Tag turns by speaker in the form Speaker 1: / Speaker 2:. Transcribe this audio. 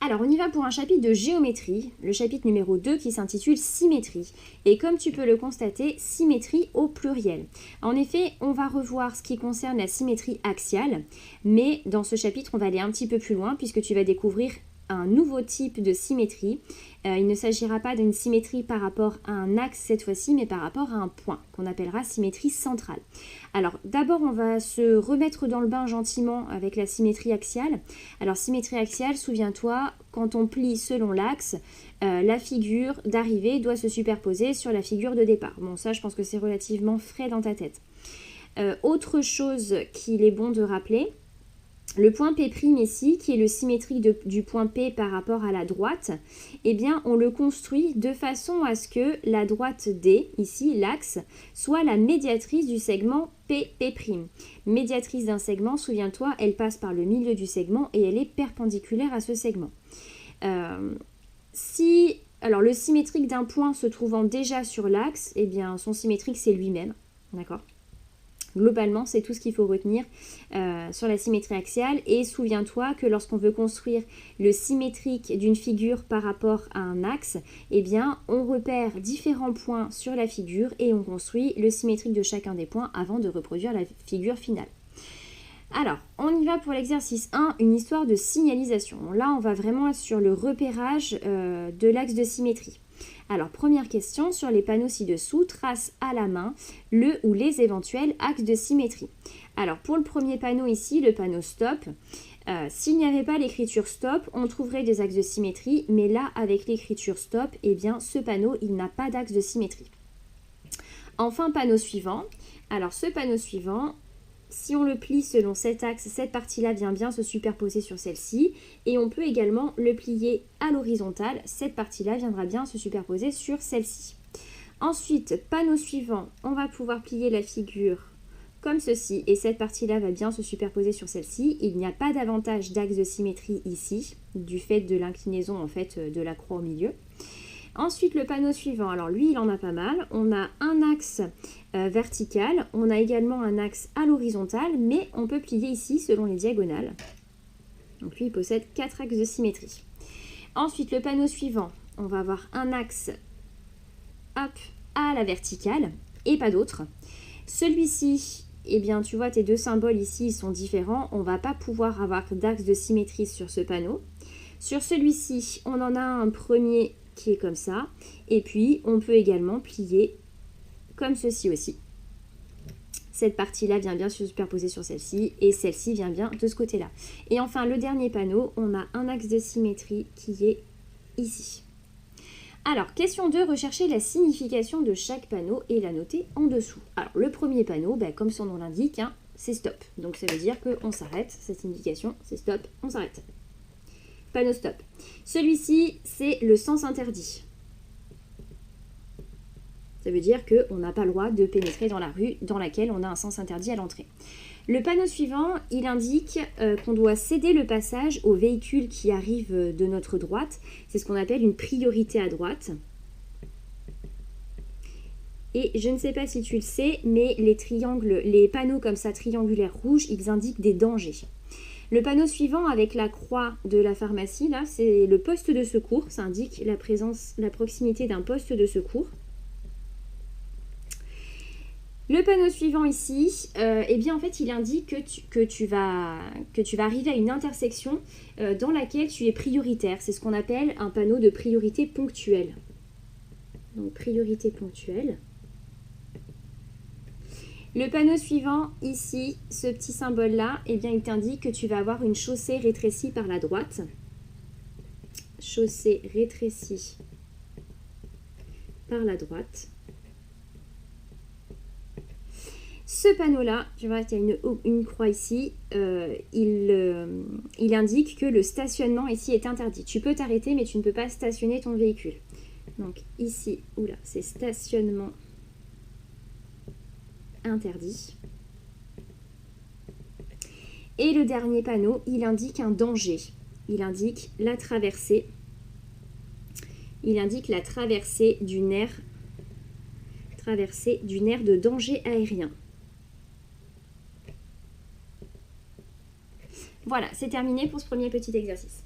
Speaker 1: Alors, on y va pour un chapitre de géométrie, le chapitre numéro 2 qui s'intitule Symétrie. Et comme tu peux le constater, symétrie au pluriel. En effet, on va revoir ce qui concerne la symétrie axiale, mais dans ce chapitre, on va aller un petit peu plus loin puisque tu vas découvrir un nouveau type de symétrie. Il ne s'agira pas d'une symétrie par rapport à un axe cette fois-ci, mais par rapport à un point, qu'on appellera symétrie centrale. Alors d'abord, on va se remettre dans le bain gentiment avec la symétrie axiale. Alors symétrie axiale, souviens-toi, quand on plie selon l'axe, la figure d'arrivée doit se superposer sur la figure de départ. Bon, ça, je pense que c'est relativement frais dans ta tête. Autre chose qu'il est bon de rappeler, le point P' ici, qui est le symétrique du point P par rapport à la droite, eh bien, on le construit de façon à ce que la droite D, ici, l'axe, soit la médiatrice du segment PP'. Médiatrice d'un segment, souviens-toi, elle passe par le milieu du segment et elle est perpendiculaire à ce segment. Alors, le symétrique d'un point se trouvant déjà sur l'axe, eh bien, son symétrique, c'est lui-même, d'accord ? Globalement, c'est tout ce qu'il faut retenir sur la symétrie axiale. Et souviens-toi que lorsqu'on veut construire le symétrique d'une figure par rapport à un axe, eh bien, on repère différents points sur la figure et on construit le symétrique de chacun des points avant de reproduire la figure finale. Alors, on y va pour l'exercice 1, une histoire de signalisation. Là, on va vraiment être sur le repérage de l'axe de symétrie. Alors, première question, sur les panneaux ci-dessous, trace à la main le ou les éventuels axes de symétrie. Alors, pour le premier panneau ici, le panneau stop, s'il n'y avait pas l'écriture stop, on trouverait des axes de symétrie, mais là, avec l'écriture stop, eh bien, ce panneau, il n'a pas d'axe de symétrie. Enfin, panneau suivant. Alors, ce panneau suivant, si on le plie selon cet axe, cette partie-là vient bien se superposer sur celle-ci. Et on peut également le plier à l'horizontale. Cette partie-là viendra bien se superposer sur celle-ci. Ensuite, panneau suivant, on va pouvoir plier la figure comme ceci. Et cette partie-là va bien se superposer sur celle-ci. Il n'y a pas davantage d'axe de symétrie ici, du fait de l'inclinaison en fait de la croix au milieu. Ensuite, le panneau suivant, alors lui, il en a pas mal. On a un axe vertical, on a également un axe à l'horizontale, mais on peut plier ici selon les diagonales. Donc lui, il possède 4 axes de symétrie. Ensuite, le panneau suivant, on va avoir un axe hop, à la verticale et pas d'autre. Celui-ci, eh bien, tu vois, tes deux symboles ici, ils sont différents. On ne va pas pouvoir avoir d'axe de symétrie sur ce panneau. Sur celui-ci, on en a un premier qui est comme ça. Et puis, on peut également plier comme ceci aussi. Cette partie-là vient bien se superposer sur celle-ci et celle-ci vient bien de ce côté-là. Et enfin, le dernier panneau, on a un axe de symétrie qui est ici. Alors, question 2, rechercher la signification de chaque panneau et la noter en dessous. Alors, le premier panneau, comme son nom l'indique, hein, c'est stop. Donc, ça veut dire qu'on s'arrête. Cette indication, c'est stop, on s'arrête. Panneau stop. Celui-ci, c'est le sens interdit. Ça veut dire qu'on n'a pas le droit de pénétrer dans la rue dans laquelle on a un sens interdit à l'entrée. Le panneau suivant, il indique qu'on doit céder le passage aux véhicules qui arrivent de notre droite. C'est ce qu'on appelle une priorité à droite. Et je ne sais pas si tu le sais, mais les panneaux comme ça triangulaires rouges, ils indiquent des dangers. Le panneau suivant avec la croix de la pharmacie, là, c'est le poste de secours. Ça indique la proximité d'un poste de secours. Le panneau suivant ici, eh bien en fait il indique que tu vas arriver à une intersection dans laquelle tu es prioritaire. C'est ce qu'on appelle un panneau de priorité ponctuelle. Donc priorité ponctuelle. Le panneau suivant ici, ce petit symbole-là, eh bien il t'indique que tu vas avoir une chaussée rétrécie par la droite. Chaussée rétrécie par la droite. Ce panneau-là, tu vois, il y a une croix ici, il indique que le stationnement ici est interdit. Tu peux t'arrêter, mais tu ne peux pas stationner ton véhicule. Donc ici, oula, c'est stationnement interdit. Et le dernier panneau, il indique un danger. Il indique la traversée. Il indique la traversée d'une aire de danger aérien. Voilà, c'est terminé pour ce premier petit exercice.